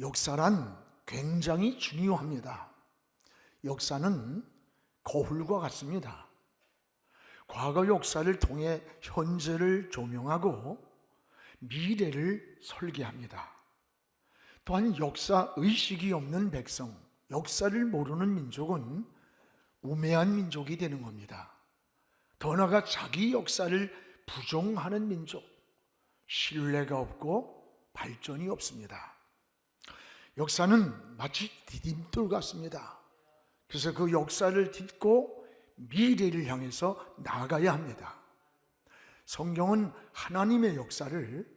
역사란 굉장히 중요합니다. 역사는 거울과 같습니다. 과거 역사를 통해 현재를 조명하고 미래를 설계합니다. 또한 역사 의식이 없는 백성, 역사를 모르는 민족은 우매한 민족이 되는 겁니다. 더 나아가 자기 역사를 부정하는 민족, 신뢰가 없고 발전이 없습니다. 역사는 마치 디딤돌 같습니다. 그래서 그 역사를 딛고 미래를 향해서 나아가야 합니다. 성경은 하나님의 역사를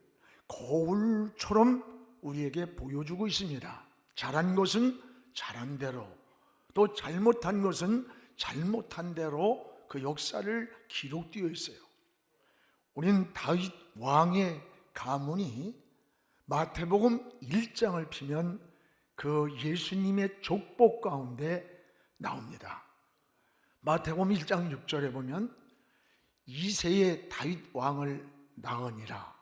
거울처럼 우리에게 보여주고 있습니다. 잘한 것은 잘한 대로, 또 잘못한 것은 잘못한 대로 그 역사를 기록되어 있어요. 우리는 다윗 왕의 가문이 마태복음 1장을 피면 그 예수님의 족복 가운데 나옵니다. 마태복음 1장 6절에 보면 이새의 다윗 왕을 낳으니라.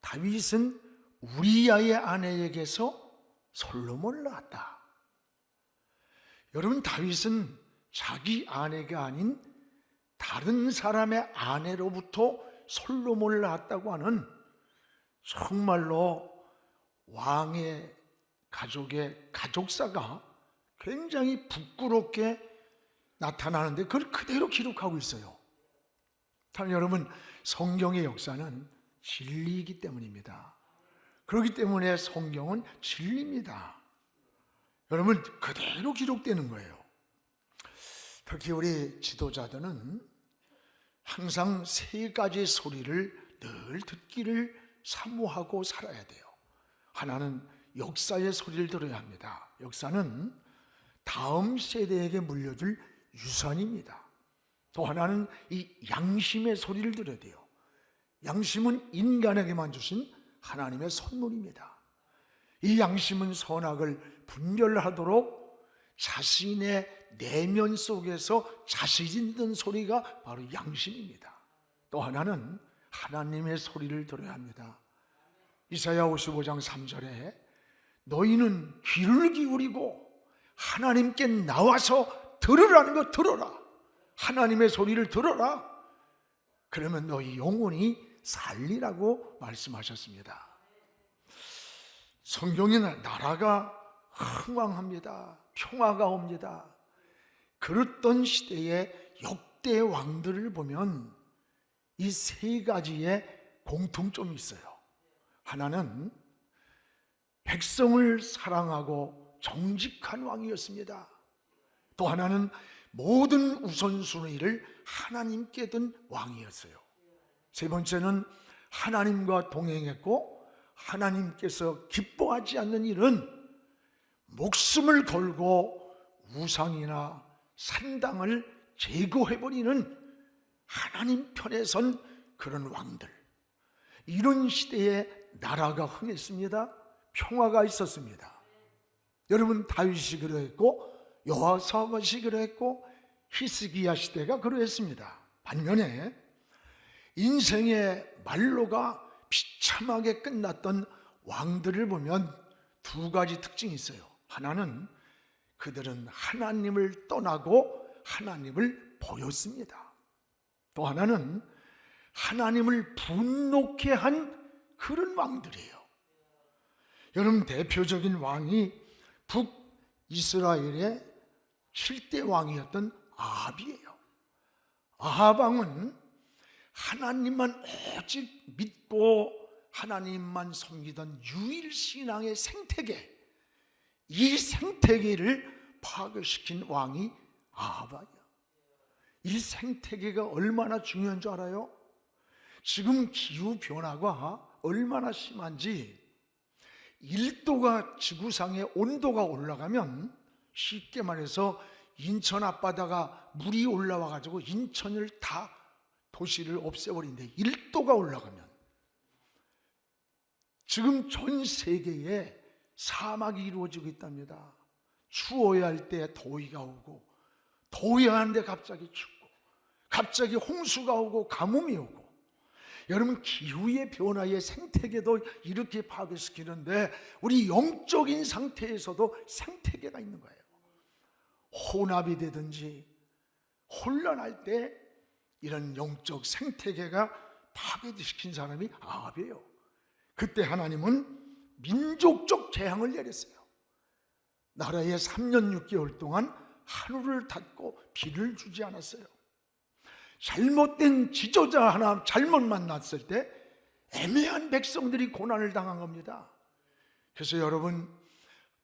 다윗은 우리아의 아내에게서 솔로몬을 낳았다. 여러분, 다윗은 자기 아내가 아닌 다른 사람의 아내로부터 솔로몬을 낳았다고 하는 정말로 왕의 가족의 가족사가 굉장히 부끄럽게 나타나는데 그걸 그대로 기록하고 있어요. 참, 여러분, 성경의 역사는 진리이기 때문입니다. 그렇기 때문에 성경은 진리입니다. 여러분, 그대로 기록되는 거예요. 특히 우리 지도자들은 항상 세 가지 소리를 늘 듣기를 사모하고 살아야 돼요. 하나는 역사의 소리를 들어야 합니다. 역사는 다음 세대에게 물려줄 유산입니다. 또 하나는 이 양심의 소리를 들어야 돼요. 양심은 인간에게만 주신 하나님의 선물입니다. 이 양심은 선악을 분별하도록 자신의 내면 속에서 자식있는 소리가 바로 양심입니다. 또 하나는 하나님의 소리를 들어야 합니다. 이사야 55장 3절에 너희는 귀를 기울이고 하나님께 나와서 들으라는 거 들어라. 하나님의 소리를 들어라. 그러면 너희 영혼이 살리라고 말씀하셨습니다. 성경에는 나라가 흥왕합니다. 평화가 옵니다. 그랬던 시대의 역대 왕들을 보면 이 세 가지의 공통점이 있어요. 하나는 백성을 사랑하고 정직한 왕이었습니다. 또 하나는 모든 우선순위를 하나님께 둔 왕이었어요. 세 번째는 하나님과 동행했고 하나님께서 기뻐하지 않는 일은 목숨을 걸고 우상이나 산당을 제거해버리는 하나님 편에 선 그런 왕들. 이런 시대에 나라가 흥했습니다. 평화가 있었습니다. 여러분, 다윗이 그러했고 여호사밧이 그러했고 히스기야 시대가 그러했습니다. 반면에 인생의 말로가 비참하게 끝났던 왕들을 보면 두 가지 특징이 있어요. 하나는 그들은 하나님을 떠나고 하나님을 버렸습니다. 또 하나는 하나님을 분노케 한 그런 왕들이에요. 여러분, 대표적인 왕이 북이스라엘의 7대 왕이었던 아합이에요. 아합 왕은 하나님만 오직 믿고 하나님만 섬기던 유일신앙의 생태계, 이 생태계를 파괴시킨 왕이 아합이에요. 이 생태계가 얼마나 중요한 줄 알아요? 지금 기후변화가 얼마나 심한지 1도가 지구상의 온도가 올라가면 쉽게 말해서 인천 앞바다가 물이 올라와 가지고 인천을 다 도시를 없애버린대. 1도가 올라가면 지금 전 세계에 사막이 이루어지고 있답니다. 추워야 할 때 더위가 오고 더워야 하는데 갑자기 춥고 갑자기 홍수가 오고 가뭄이 오고 여러분, 기후의 변화의 생태계도 이렇게 파괴시키는데 우리 영적인 상태에서도 생태계가 있는 거예요. 혼합이 되든지 혼란할 때 이런 영적 생태계가 파괴시킨 사람이 아합이에요. 그때 하나님은 민족적 재앙을 내렸어요. 나라에 3년 6개월 동안 하늘을 닫고 비를 주지 않았어요. 잘못된 지도자 하나 잘못 만났을 때 애매한 백성들이 고난을 당한 겁니다. 그래서 여러분,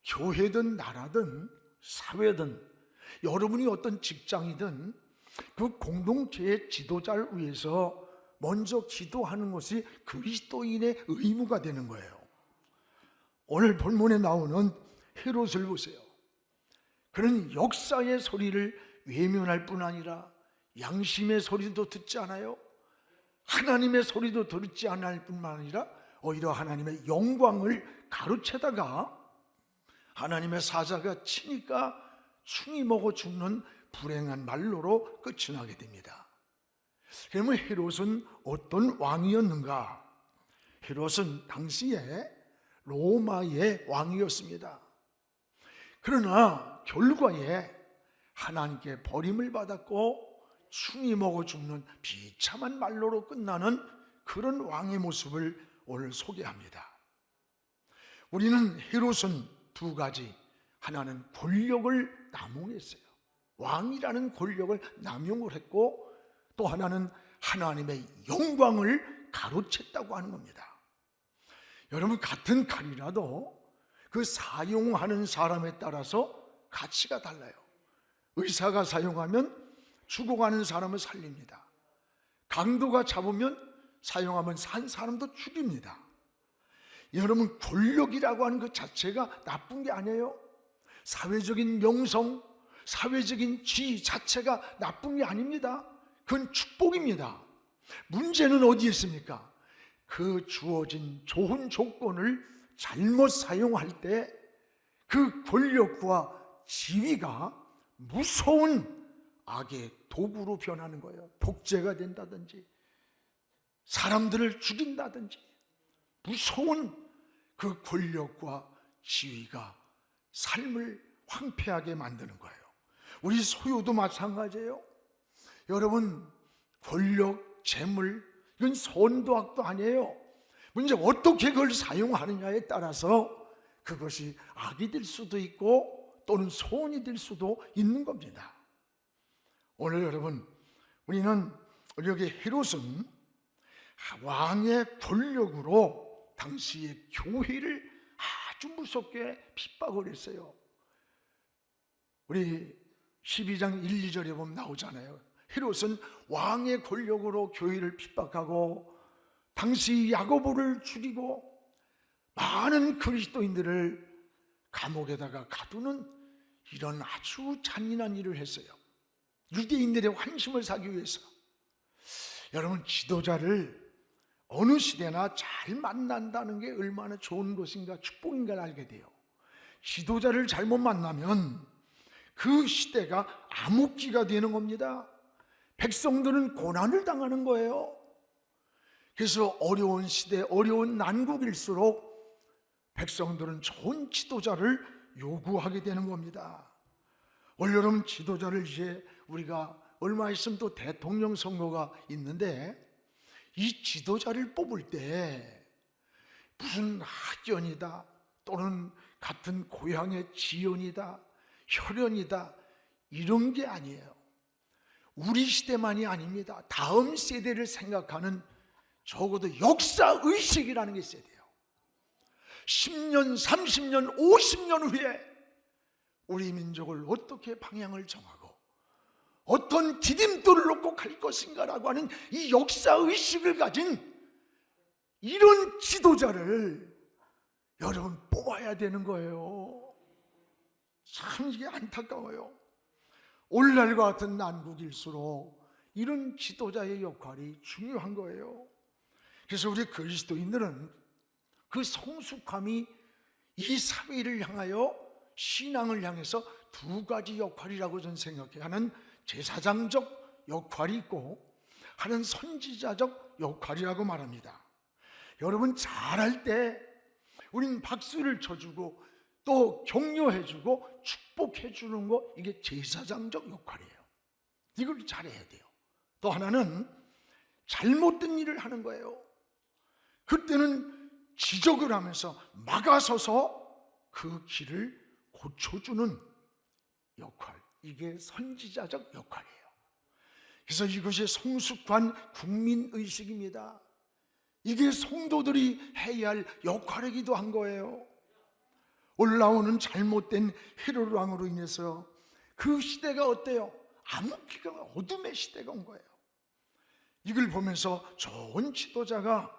교회든 나라든 사회든 여러분이 어떤 직장이든 그 공동체의 지도자를 위해서 먼저 기도하는 것이 그리스도인의 의무가 되는 거예요. 오늘 본문에 나오는 헤롯을 보세요. 그는 역사의 소리를 외면할 뿐 아니라 양심의 소리도 듣지 않아요. 하나님의 소리도 듣지 않을 뿐만 아니라 오히려 하나님의 영광을 가로채다가 하나님의 사자가 치니까 충이 먹어 죽는 불행한 말로로 끝이 나게 됩니다. 그러면 헤롯은 어떤 왕이었는가? 헤롯은 당시에 로마의 왕이었습니다. 그러나 결과에 하나님께 버림을 받았고 충이 먹어 죽는 비참한 말로로 끝나는 그런 왕의 모습을 오늘 소개합니다. 우리는 헤롯은 두 가지, 하나는 권력을 남용했어요. 왕이라는 권력을 남용을 했고, 또 하나는 하나님의 영광을 가로챘다고 하는 겁니다. 여러분, 같은 칼이라도 그 사용하는 사람에 따라서 가치가 달라요. 의사가 사용하면 죽어가는 사람을 살립니다. 강도가 잡으면 사용하면 산 사람도 죽입니다. 여러분, 권력이라고 하는 그 자체가 나쁜 게 아니에요. 사회적인 명성, 사회적인 지위 자체가 나쁜 게 아닙니다. 그건 축복입니다. 문제는 어디에 있습니까? 그 주어진 좋은 조건을 잘못 사용할 때 그 권력과 지위가 무서운 악의 도구로 변하는 거예요. 독재가 된다든지 사람들을 죽인다든지 무서운 그 권력과 지위가 삶을 황폐하게 만드는 거예요. 우리 소유도 마찬가지예요. 여러분, 권력, 재물, 이건 선도 악도 아니에요. 문제가 어떻게 그걸 사용하느냐에 따라서 그것이 악이 될 수도 있고 또는 소원이 될 수도 있는 겁니다. 오늘 여러분, 우리는 여기 헤롯은 왕의 권력으로 당시의 교회를 아주 무섭게 핍박을 했어요. 우리 12장 1, 2절에 보면 나오잖아요. 헤롯은 왕의 권력으로 교회를 핍박하고 당시 야고보를 죽이고 많은 그리스도인들을 감옥에다가 가두는 이런 아주 잔인한 일을 했어요. 유대인들의 환심을 사기 위해서. 여러분, 지도자를 어느 시대나 잘 만난다는 게 얼마나 좋은 것인가, 축복인가를 알게 돼요. 지도자를 잘못 만나면 그 시대가 암흑기가 되는 겁니다. 백성들은 고난을 당하는 거예요. 그래서 어려운 시대, 어려운 난국일수록 백성들은 좋은 지도자를 요구하게 되는 겁니다. 올여름 지도자를 이제 우리가 얼마 있으면 또 대통령 선거가 있는데, 이 지도자를 뽑을 때 무슨 학연이다 또는 같은 고향의 지연이다, 혈연이다, 이런 게 아니에요. 우리 시대만이 아닙니다. 다음 세대를 생각하는 적어도 역사의식이라는 게 있어야 돼요. 10년, 30년, 50년 후에 우리 민족을 어떻게 방향을 정하고 어떤 디딤돌을 놓고 갈 것인가라고 하는 이 역사의식을 가진 이런 지도자를 여러분 뽑아야 되는 거예요. 참 이게 안타까워요. 오늘날과 같은 난국일수록 이런 지도자의 역할이 중요한 거예요. 그래서 우리 그리스도인들은 그 성숙함이 이 사회를 향하여, 신앙을 향해서 두 가지 역할이라고 저는 생각해요. 하나는 제사장적 역할이 있고 하나는 선지자적 역할이라고 말합니다. 여러분 잘할 때 우린 박수를 쳐주고 또 격려해주고 축복해주는 거, 이게 제사장적 역할이에요. 이걸 잘해야 돼요. 또 하나는 잘못된 일을 하는 거예요. 그때는 지적을 하면서 막아서서 그 길을 고쳐주는 역할, 이게 선지자적 역할이에요. 그래서 이것이 성숙한 국민의식입니다. 이게 성도들이 해야 할 역할이기도 한 거예요. 올라오는 잘못된 헤롯 왕으로 인해서 그 시대가 어때요? 암흑기가, 어둠의 시대가 온 거예요. 이걸 보면서 좋은 지도자가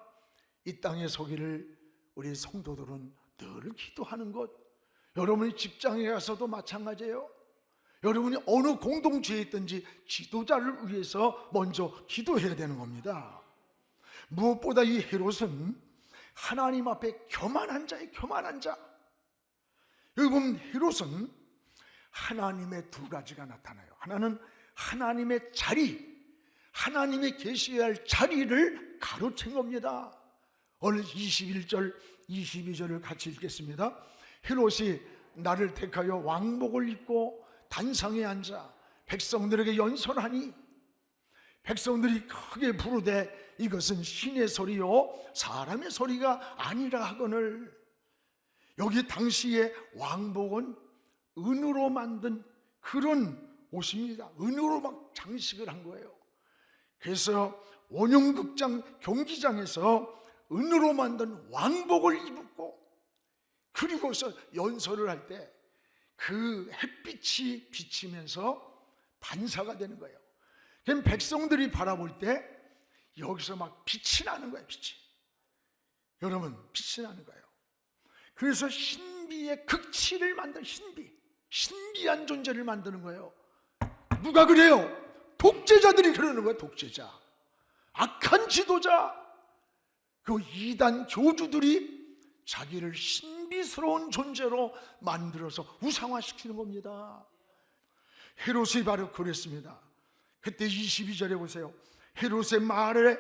이 땅에 서기를 우리 성도들은 늘 기도하는 것, 여러분이 직장에 가서도 마찬가지예요. 여러분이 어느 공동체에 있든지 지도자를 위해서 먼저 기도해야 되는 겁니다. 무엇보다 이 헤롯은 하나님 앞에 교만한 자예요. 교만한 자. 여기 보면 헤롯은 하나님의 두 가지가 나타나요. 하나는 하나님의 자리, 하나님의 계셔야 할 자리를 가로챈 겁니다. 오늘 21절 22절을 같이 읽겠습니다. 헤롯이 나를 택하여 왕복을 입고 단상에 앉아 백성들에게 연설하니 백성들이 크게 부르되 이것은 신의 소리요 사람의 소리가 아니라 하거늘. 여기 당시에 왕복은 은으로 만든 그런 옷입니다. 은으로 막 장식을 한 거예요. 그래서 원형극장 경기장에서 은으로 만든 왕복을 입고 그리고서 연설을 할 때 그 햇빛이 비치면서 반사가 되는 거예요. 그럼 백성들이 바라볼 때 여기서 막 빛이 나는 거예요. 빛이. 여러분, 빛이 나는 거예요. 그래서 신비의 극치를 만든 신비한 존재를 만드는 거예요. 누가 그래요? 독재자들이 그러는 거예요. 독재자, 악한 지도자, 그 이단 교주들이 자기를 신비스러운 존재로 만들어서 우상화시키는 겁니다. 헤롯이 바로 그랬습니다. 그때 22절에 보세요. 헤롯의 말에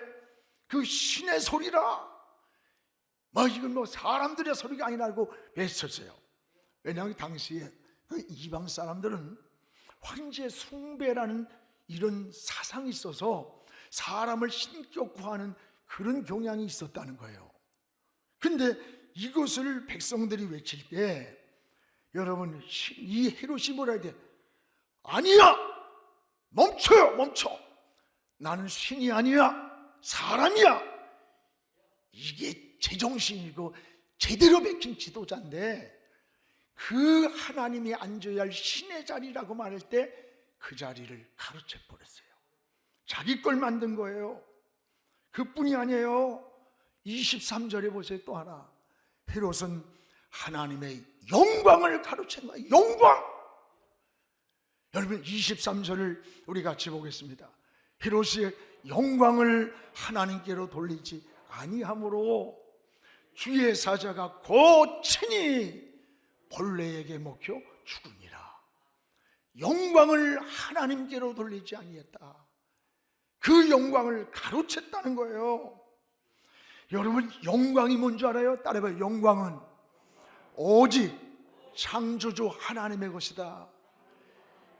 그 신의 소리라, 이건 사람들의 소리가 아니라고 외쳤어요. 왜냐하면 당시에 그 이방 사람들은 황제 숭배라는 이런 사상이 있어서 사람을 신격화하는 그런 경향이 있었다는 거예요. 근데 이것을 백성들이 외칠 때 여러분, 이 헤롯이 뭐라 해야 돼? 아니야! 멈춰요! 멈춰! 나는 신이 아니야! 사람이야! 이게 제정신이고 제대로 베낀 지도자인데 그 하나님이 앉아야 할 신의 자리라고 말할 때 그 자리를 가로채 버렸어요. 자기 걸 만든 거예요. 그뿐이 아니에요. 23절에 보세요. 또 하나, 헤롯은 하나님의 영광을 가로챈 거예요. 영광! 여러분, 23절을 우리 같이 보겠습니다. 헤롯이 영광을 하나님께로 돌리지 아니함으로 주의 사자가 곧 친히 벌레에게 먹혀 죽으니라. 영광을 하나님께로 돌리지 아니했다. 그 영광을 가로챘다는 거예요. 여러분, 영광이 뭔지 알아요? 따라해봐요. 영광은 오직 창조주 하나님의 것이다.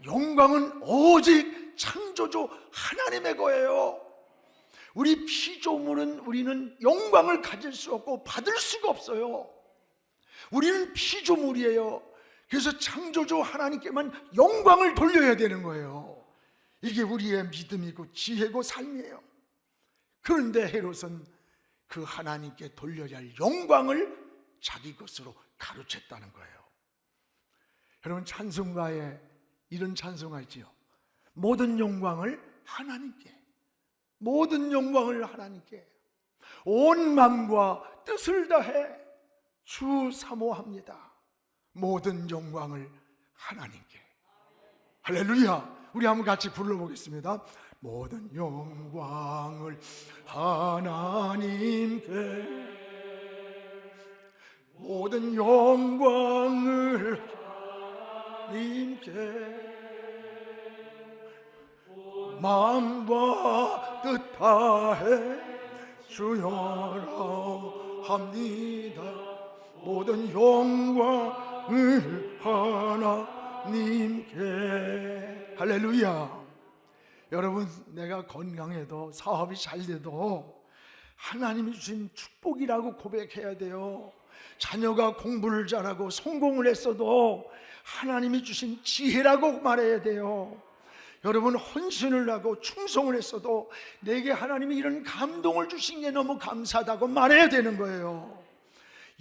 영광은 오직 창조주 하나님의 거예요. 우리 피조물은 우리는 영광을 가질 수 없고 받을 수가 없어요. 우리는 피조물이에요. 그래서 창조주 하나님께만 영광을 돌려야 되는 거예요. 이게 우리의 믿음이고 지혜고 삶이에요. 그런데 헤롯은 그 하나님께 돌려야 할 영광을 자기 것으로 가로챘다는 거예요. 여러분, 찬송가에 이런 찬송가 있지요. 모든 영광을 하나님께, 모든 영광을 하나님께, 온 마음과 뜻을 다해 주 사모합니다. 모든 영광을 하나님께. 할렐루야. 우리 한번 같이 불러보겠습니다. 모든 영광을 하나님께, 모든 영광을 하나님께, 마음과 뜻 다해 주여라 합니다. 모든 영광을 하나님께. 할렐루야. 여러분, 내가 건강해도 사업이 잘 돼도 하나님이 주신 축복이라고 고백해야 돼요. 자녀가 공부를 잘하고 성공을 했어도 하나님이 주신 지혜라고 말해야 돼요. 여러분, 헌신을 하고 충성을 했어도 내게 하나님이 이런 감동을 주신 게 너무 감사하다고 말해야 되는 거예요.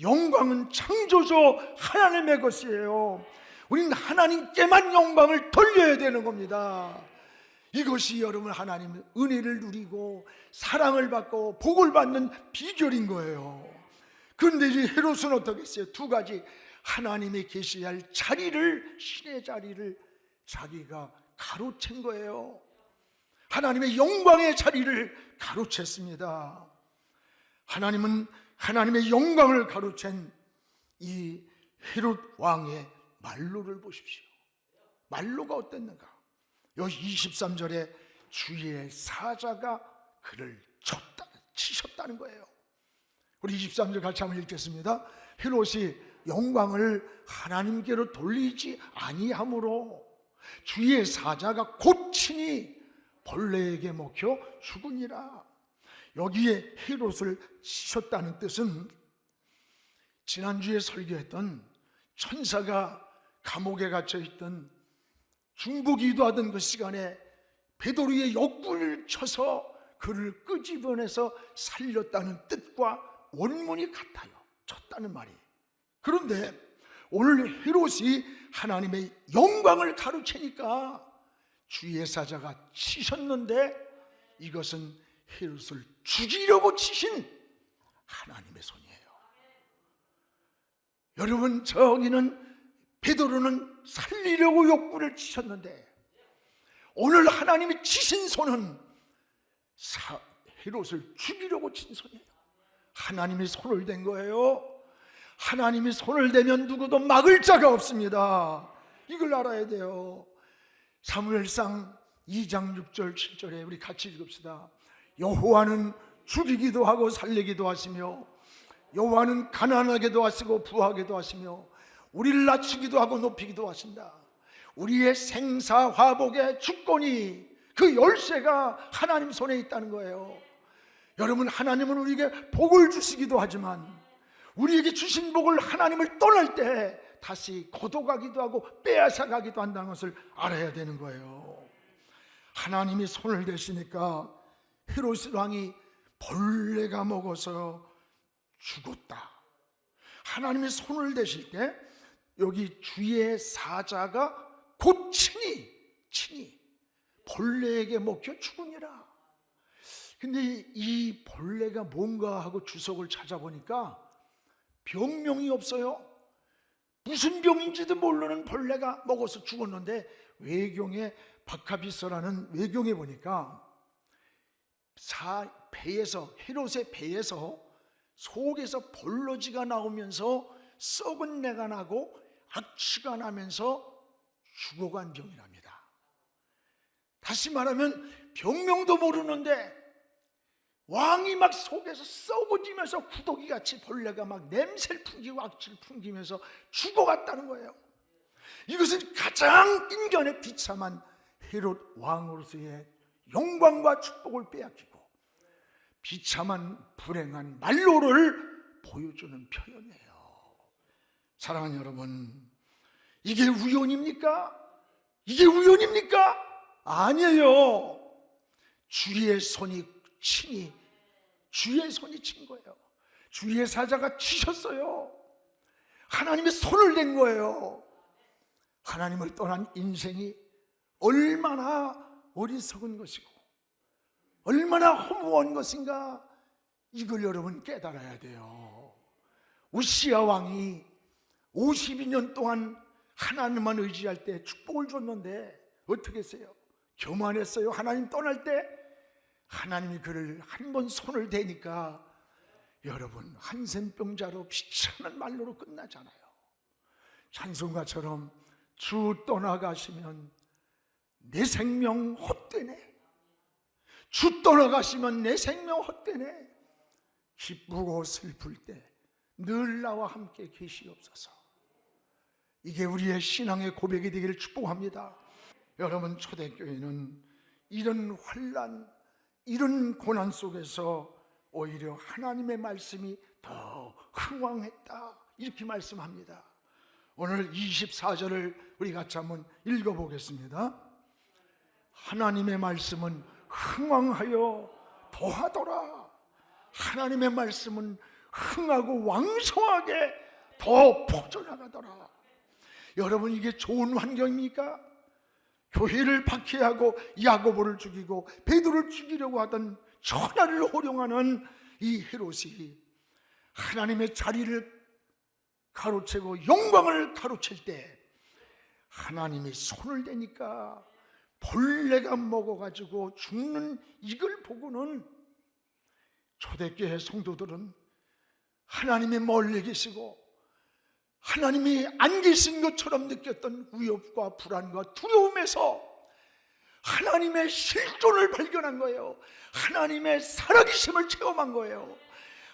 영광은 창조주 하나님의 것이에요. 우리는 하나님께만 영광을 돌려야 되는 겁니다. 이것이 여러분 하나님의 은혜를 누리고 사랑을 받고 복을 받는 비결인 거예요. 그런데 이 헤롯은 어떻게 했어요? 두 가지, 하나님이 계셔야 할 자리를, 신의 자리를 자기가 가로챈 거예요. 하나님의 영광의 자리를 가로챘습니다. 하나님은 하나님의 영광을 가로챈 이 헤롯 왕의 말로를 보십시오. 말로가 어땠는가? 여기 23절에 주의 사자가 그를 치셨다는 거예요. 우리 23절 같이 한번 읽겠습니다. 헤롯이 영광을 하나님께로 돌리지 아니함으로 주의 사자가 곧 친히 벌레에게 먹혀 죽으니라. 여기에 헤롯을 치셨다는 뜻은 지난주에 설교했던 천사가 감옥에 갇혀있던 중보기도하던 그 시간에 베드로의 옆구리를 쳐서 그를 끄집어내서 살렸다는 뜻과 원문이 같아요. 쳤다는 말이. 그런데 오늘 헤롯이 하나님의 영광을 가로채니까 주의 사자가 치셨는데 이것은 헤롯을 죽이려고 치신 하나님의 손이에요. 여러분, 저기는 베드로는 살리려고 욕구를 치셨는데 오늘 하나님이 치신 손은 헤롯을 죽이려고 친 손이에요. 하나님이 손을 댄 거예요. 하나님이 손을 대면 누구도 막을 자가 없습니다. 이걸 알아야 돼요. 사무엘상 2장 6절 7절에 우리 같이 읽읍시다. 여호와는 죽이기도 하고 살리기도 하시며 여호와는 가난하게도 하시고 부하게도 하시며 우리를 낮추기도 하고 높이기도 하신다. 우리의 생사화복의 주권이, 그 열쇠가 하나님 손에 있다는 거예요. 여러분, 하나님은 우리에게 복을 주시기도 하지만 우리에게 주신 복을 하나님을 떠날 때 다시 걷어가기도 하고 빼앗아가기도 한다는 것을 알아야 되는 거예요. 하나님이 손을 대시니까 헤롯 왕이 벌레가 먹어서 죽었다. 하나님이 손을 대실 때 여기 주의 사자가 곧 친히 벌레에게 먹혀 죽으니라. 근데 이 벌레가 뭔가 하고 주석을 찾아보니까 병명이 없어요. 무슨 병인지도 모르는 벌레가 먹어서 죽었는데 외경에 바카비서라는 외경에 보니까 배에서, 헤롯의 배에서 속에서 벌러지가 나오면서 썩은 내가 나고 악취가 나면서 죽어간 병이랍니다. 다시 말하면 병명도 모르는데 왕이 막 속에서 썩어지면서 구더기같이 벌레가 막 냄새를 풍기고 악취를 풍기면서 죽어갔다는 거예요. 이것은 가장 인간의 비참한 헤롯 왕으로서의 영광과 축복을 빼앗기고 비참한 불행한 말로를 보여주는 표현이에요. 사랑하는 여러분, 이게 우연입니까? 이게 우연입니까? 아니에요. 주의 손이 친히, 주의 손이 친 거예요. 주의 사자가 치셨어요. 하나님의 손을 댄 거예요. 하나님을 떠난 인생이 얼마나 어리석은 것이고 얼마나 허무한 것인가, 이걸 여러분 깨달아야 돼요. 우시야 왕이 52년 동안 하나님만 의지할 때 축복을 줬는데 어떻게 했어요? 교만했어요. 하나님 떠날 때 하나님이 그를 한 번 손을 대니까 여러분 한센병자로 비참한 말로로 끝나잖아요. 찬송가처럼 주 떠나가시면 내 생명 헛되네. 주 떠나가시면 내 생명 헛되네. 기쁘고 슬플 때 늘 나와 함께 계시옵소서. 이게 우리의 신앙의 고백이 되기를 축복합니다. 여러분, 초대교회는 이런 환난, 이런 고난 속에서 오히려 하나님의 말씀이 더 흥왕했다, 이렇게 말씀합니다. 오늘 24절을 우리 같이 한번 읽어보겠습니다. 하나님의 말씀은 흥왕하여 더하더라. 하나님의 말씀은 흥하고 왕성하게 더 퍼져나가더라. 여러분, 이게 좋은 환경입니까? 교회를 박해하고 야고보를 죽이고 베드로를 죽이려고 하던 천하를 호령하는 이 헤롯이 하나님의 자리를 가로채고 영광을 가로챌 때 하나님이 손을 대니까 벌레가 먹어가지고 죽는 이걸 보고는 초대교회 성도들은 하나님이 멀리 계시고 하나님이 안 계신 것처럼 느꼈던 위협과 불안과 두려움에서 하나님의 실존을 발견한 거예요. 하나님의 살아계심을 체험한 거예요.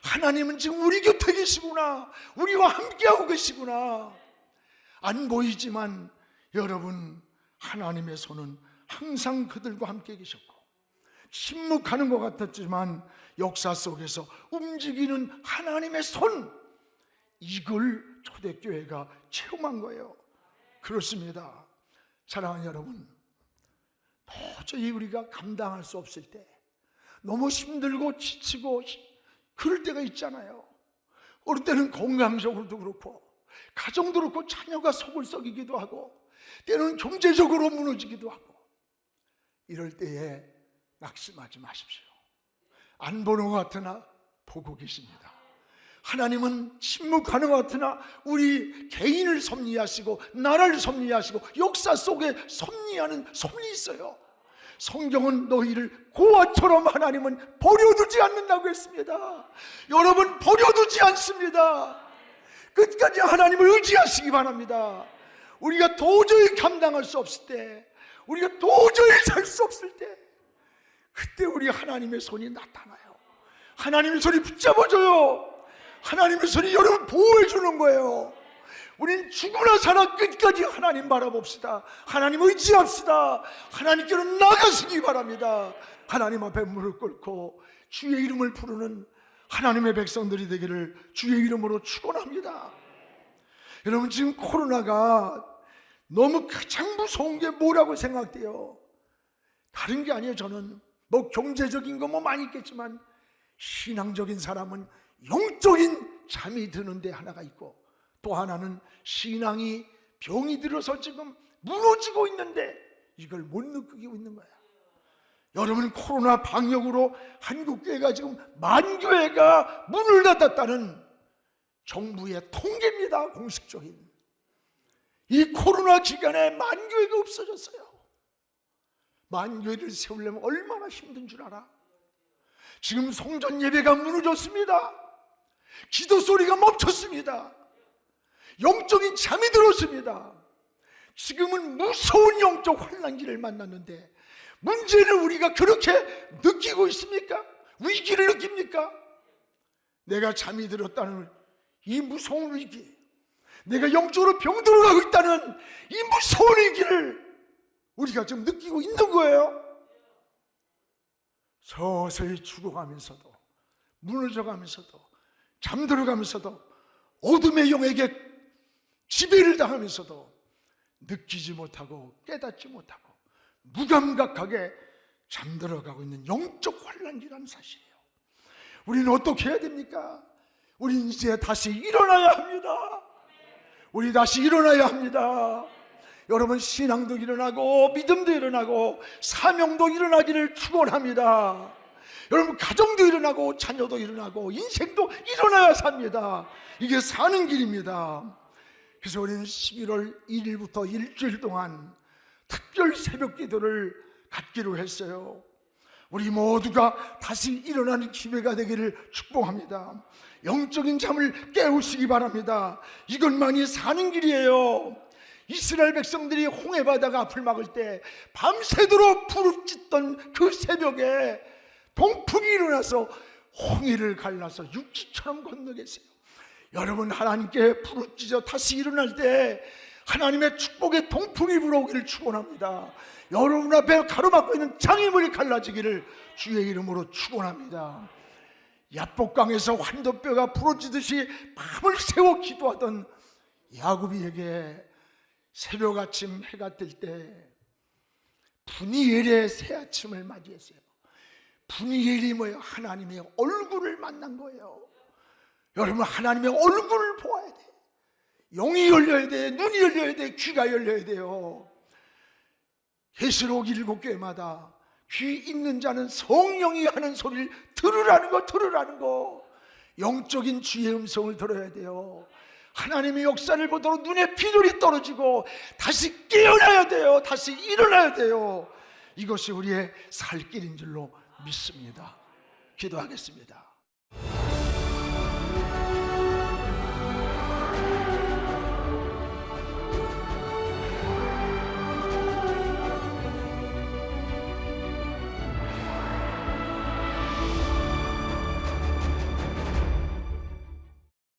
하나님은 지금 우리 곁에 계시구나, 우리와 함께하고 계시구나. 안 보이지만 여러분, 하나님의 손은 항상 그들과 함께 계셨고, 침묵하는 것 같았지만 역사 속에서 움직이는 하나님의 손, 이걸 초대교회가 체험한 거예요. 그렇습니다. 사랑하는 여러분, 도저히 우리가 감당할 수 없을 때, 너무 힘들고 지치고 그럴 때가 있잖아요. 어느 때는 건강적으로도 그렇고 가정도 그렇고 자녀가 속을 썩이기도 하고 때로는 경제적으로 무너지기도 하고, 이럴 때에 낙심하지 마십시오. 안 보는 것 같으나 보고 계십니다. 하나님은 침묵하는 것 같으나 우리 개인을 섭리하시고 나라를 섭리하시고 역사 속에 섭리하는 섭리 있어요. 성경은 너희를 고아처럼 하나님은 버려두지 않는다고 했습니다. 여러분, 버려두지 않습니다. 끝까지 하나님을 의지하시기 바랍니다. 우리가 도저히 감당할 수 없을 때, 우리가 도저히 살 수 없을 때, 그때 우리 하나님의 손이 나타나요. 하나님의 손이 붙잡아줘요. 하나님의 손이 여러분 보호해 주는 거예요. 우린 죽으나 살아 끝까지 하나님 바라봅시다. 하나님 의지합시다. 하나님께로 나가시기 바랍니다. 하나님 앞에 무릎 꿇고 주의 이름을 부르는 하나님의 백성들이 되기를 주의 이름으로 축원합니다. 여러분, 지금 코로나가 너무 가장 무서운 게 뭐라고 생각돼요? 다른 게 아니에요. 저는 뭐 경제적인 거 뭐 많이 있겠지만 신앙적인 사람은 영적인 잠이 드는 데 하나가 있고, 또 하나는 신앙이 병이 들어서 지금 무너지고 있는데 이걸 못 느끼고 있는 거야. 여러분, 코로나 방역으로 한국교회가 지금 10,000교회가 문을 닫았다는 정부의 통계입니다. 공식적인. 이 코로나 기간에 10,000교회가 없어졌어요. 10,000교회를 세우려면 얼마나 힘든 줄 알아? 지금 성전 예배가 무너졌습니다. 기도 소리가 멈췄습니다. 영적인 잠이 들었습니다. 지금은 무서운 영적 환난기를 만났는데 문제는 우리가 그렇게 느끼고 있습니까? 위기를 느낍니까? 내가 잠이 들었다는 이 무서운 위기, 내가 영적으로 병들어가고 있다는 이 무서운 위기를 우리가 지금 느끼고 있는 거예요. 서서히 죽어가면서도, 무너져가면서도, 잠들어가면서도, 어둠의 영에게 지배를 당하면서도 느끼지 못하고 깨닫지 못하고 무감각하게 잠들어가고 있는 영적 환란이라는 사실이에요. 우리는 어떻게 해야 됩니까? 우리는 이제 다시 일어나야 합니다. 우리 다시 일어나야 합니다. 여러분, 신앙도 일어나고 믿음도 일어나고 사명도 일어나기를 축원합니다. 여러분, 가정도 일어나고 자녀도 일어나고 인생도 일어나야 삽니다. 이게 사는 길입니다. 그래서 우리는 11월 1일부터 일주일 동안 특별 새벽 기도를 갖기로 했어요. 우리 모두가 다시 일어나는 기회가 되기를 축복합니다. 영적인 잠을 깨우시기 바랍니다. 이것만이 사는 길이에요. 이스라엘 백성들이 홍해바다가 앞을 막을 때 밤새도록 부르짖던 그 새벽에 동풍이 일어나서 홍해를 갈라서 육지처럼 건너겠어요. 여러분, 하나님께 부르짖어 다시 일어날 때 하나님의 축복의 동풍이 불어오기를 축원합니다. 여러분 앞에 가로막고 있는 장애물이 갈라지기를 주의 이름으로 축원합니다. 야복강에서 환도뼈가 부러지듯이 밤을 새워 기도하던 야곱이에게 새벽 아침 해가 뜰 때 분이엘의 새 아침을 맞이했어요. 분이엘이 뭐예요? 하나님의 얼굴을 만난 거예요. 여러분, 하나님의 얼굴을 보아야 돼. 영이 열려야 돼. 눈이 열려야 돼. 귀가 열려야 돼요. 계시록 7교회마다 귀 있는 자는 성령이 하는 소리를 들으라는 거. 영적인 주의 음성을 들어야 돼요. 하나님의 역사를 보도록 눈에 비늘이 떨어지고 다시 깨어나야 돼요. 다시 일어나야 돼요. 이것이 우리의 살 길인 줄로 믿습니다. 기도하겠습니다.